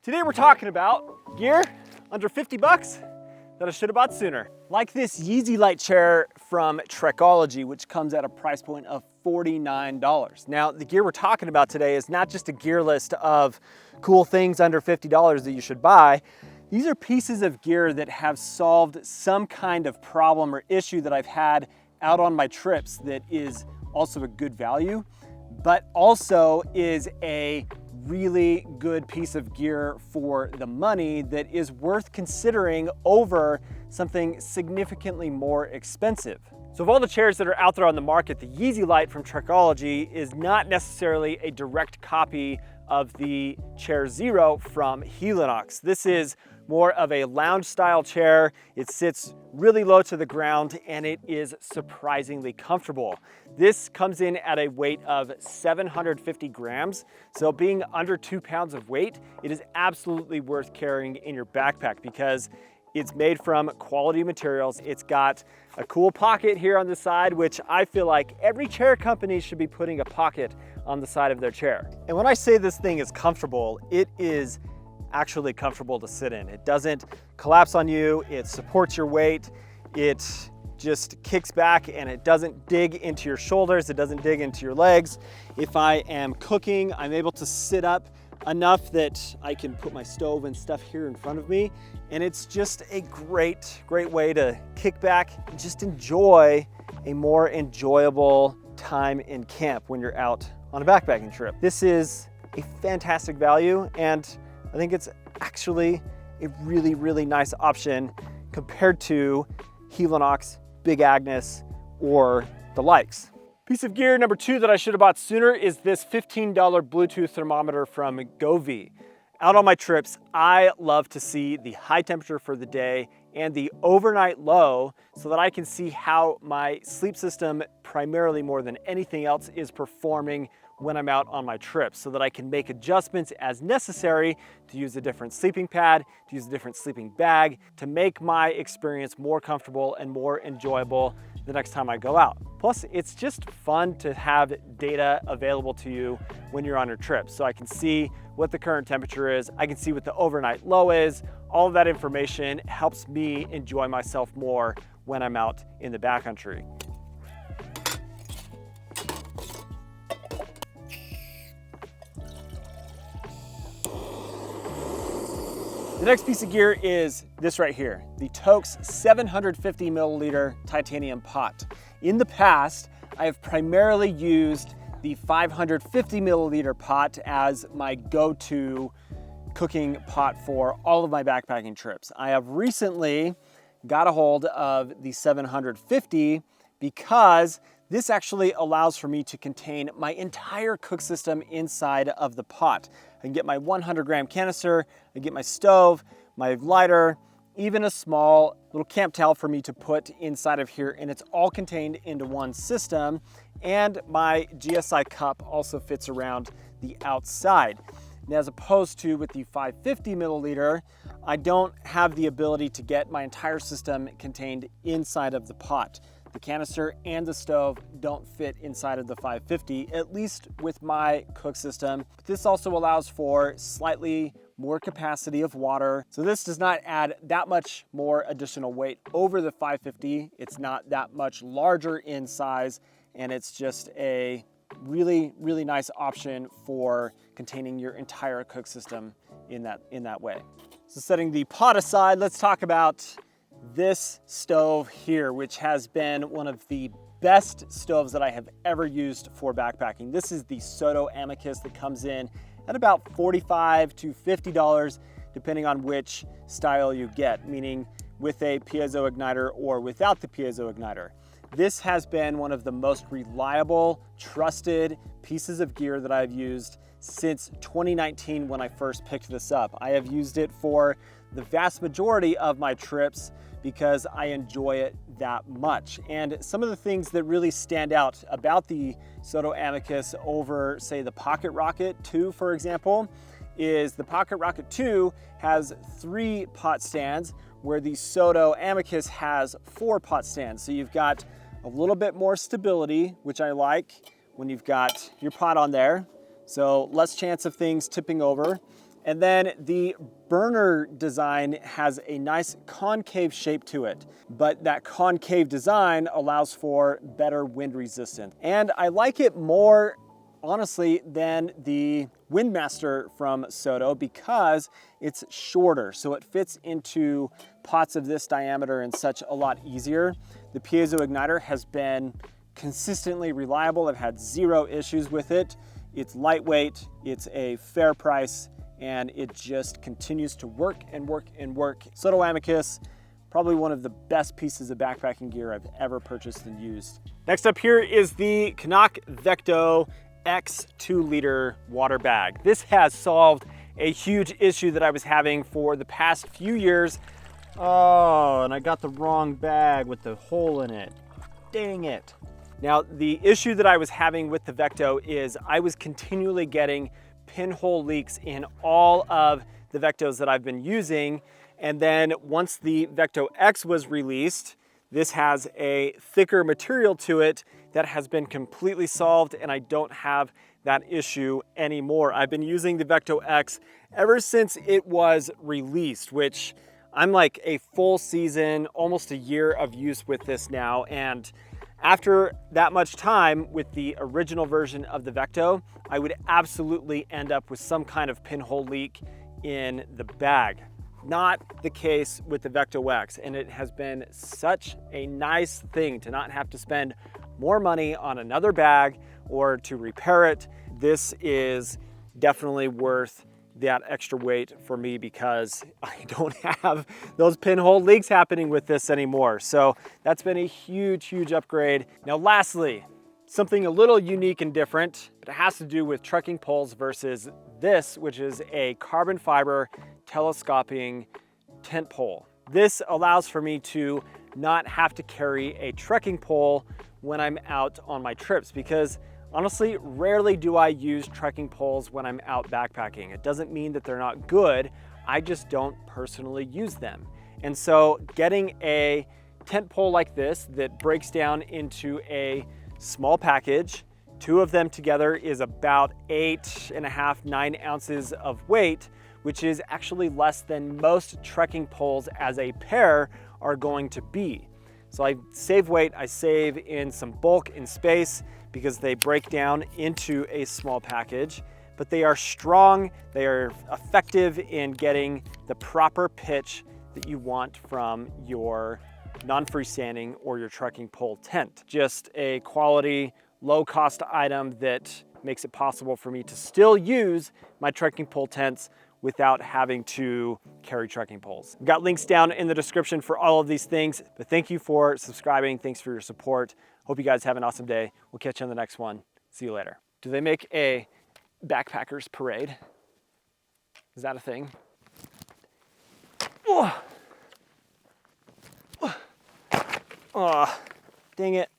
Today we're talking about gear under 50 bucks that I should have bought sooner. Like this Yeezy Light chair from Trekology, which comes at a price point of $49. Now, the gear we're talking about today is not just a gear list of cool things under $50 that you should buy. These are pieces of gear that have solved some kind of problem or issue that I've had out on my trips that is also a good value, but also is a really good piece of gear for the money that is worth considering over something significantly more expensive. So of all the chairs that are out there on the market, the Yeezy Light from Trekology is not necessarily a direct copy of the Chair Zero from Helinox. This is more of a lounge style chair. It sits really low to the ground and it is surprisingly comfortable. This comes in at a weight of 750 grams. So being under 2 pounds of weight, it is absolutely worth carrying in your backpack because it's made from quality materials. It's got a cool pocket here on the side, which I feel like every chair company should be putting a pocket on the side of their chair. And when I say this thing is comfortable, it is actually comfortable to sit in. It doesn't collapse on you, it supports your weight, it just kicks back and it doesn't dig into your shoulders, it doesn't dig into your legs. If I am cooking, I'm able to sit up enough that I can put my stove and stuff here in front of me. And it's just a great way to kick back and just enjoy a more enjoyable time in camp when you're out on a backpacking trip. This is a fantastic value, and I think it's actually a really nice option compared to Helinox, Big Agnes, or the likes. Piece of gear number 2 that I should have bought sooner is this $15 Bluetooth thermometer from Govee. Out on my trips, I love to see the high temperature for the day and the overnight low so that I can see how my sleep system, primarily more than anything else, is performing when I'm out on my trips, so that I can make adjustments as necessary to use a different sleeping pad, to use a different sleeping bag, to make my experience more comfortable and more enjoyable the next time I go out. Plus, it's just fun to have data available to you when you're on your trip. So I can see what the current temperature is, I can see what the overnight low is. All of that information helps me enjoy myself more when I'm out in the backcountry. The next piece of gear is this right here, the Toaks 750 milliliter titanium pot. In the past, I have primarily used the 550 milliliter pot as my go-to cooking pot for all of my backpacking trips. I have recently got a hold of the 750 because this actually allows for me to contain my entire cook system inside of the pot. I can get my 100-gram canister, I can get my stove, my lighter, even a small little camp towel for me to put inside of here, and it's all contained into one system. And my GSI cup also fits around the outside. And as opposed to with the 550 milliliter, I don't have the ability to get my entire system contained inside of the pot. The canister and the stove don't fit inside of the 550, at least with my cook system. But this also allows for slightly more capacity of water. So this does not add that much more additional weight over the 550. It's not that much larger in size, and it's just a really nice option for containing your entire cook system in that way. So setting the pot aside, let's talk about this stove here, which has been one of the best stoves that I have ever used for backpacking. This is the Soto Amicus that comes in at about $45 to $50, depending on which style you get, meaning with a piezo igniter or without the piezo igniter. This has been one of the most reliable, trusted pieces of gear that I've used since 2019 when I first picked this up. I have used it for the vast majority of my trips because I enjoy it that much. And some of the things that really stand out about the Soto Amicus over, say, the Pocket Rocket 2, for example, is the Pocket Rocket 2 has 3 pot stands, where the Soto Amicus has 4 pot stands. So you've got a little bit more stability, which I like when you've got your pot on there. So less chance of things tipping over. And then the burner design has a nice concave shape to it, but that concave design allows for better wind resistance. And I like it more, honestly, than the Windmaster from Soto because it's shorter, so it fits into pots of this diameter and such a lot easier. The piezo igniter has been consistently reliable. I've had zero issues with it. It's lightweight, it's a fair price, and it just continues to work and work and work. Soto Amicus, probably one of the best pieces of backpacking gear I've ever purchased and used. Next up here is the Canuck Vecto X 2-liter water bag. This has solved a huge issue that I was having for the past few years. Oh, and I got the wrong bag with the hole in it. Dang it. Now, the issue that I was having with the Vecto is I was continually getting pinhole leaks in all of the Vectos that I've been using. And then once the Vecto X was released, this has a thicker material to it that has been completely solved, and I don't have that issue anymore. I've been using the Vecto X ever since it was released, which I'm like a full season, almost a year of use with this now. And after that much time with the original version of the Vecto, I would absolutely end up with some kind of pinhole leak in the bag. Not the case with the Vecto X, and it has been such a nice thing to not have to spend more money on another bag or to repair it. This is definitely worth that extra weight for me because I don't have those pinhole leaks happening with this anymore. So that's been a huge, huge upgrade. Now, lastly, something a little unique and different, but it has to do with trekking poles versus this, which is a carbon fiber telescoping tent pole. This allows for me to not have to carry a trekking pole when I'm out on my trips because honestly, rarely do I use trekking poles when I'm out backpacking. It doesn't mean that they're not good, I just don't personally use them. And so getting a tent pole like this that breaks down into a small package, 2 of them together is about 8.5, 9 ounces of weight, which is actually less than most trekking poles as a pair are going to be. So I save weight, I save in some bulk and space because they break down into a small package, but they are strong, they are effective in getting the proper pitch that you want from your non-freestanding or your trekking pole tent. Just a quality, low-cost item that makes it possible for me to still use my trekking pole tents without having to carry trekking poles. We've got links down in the description for all of these things, but thank you for subscribing. Thanks for your support. Hope you guys have an awesome day. We'll catch you on the next one. See you later. Do they make a backpackers parade? Is that a thing? Oh, dang it.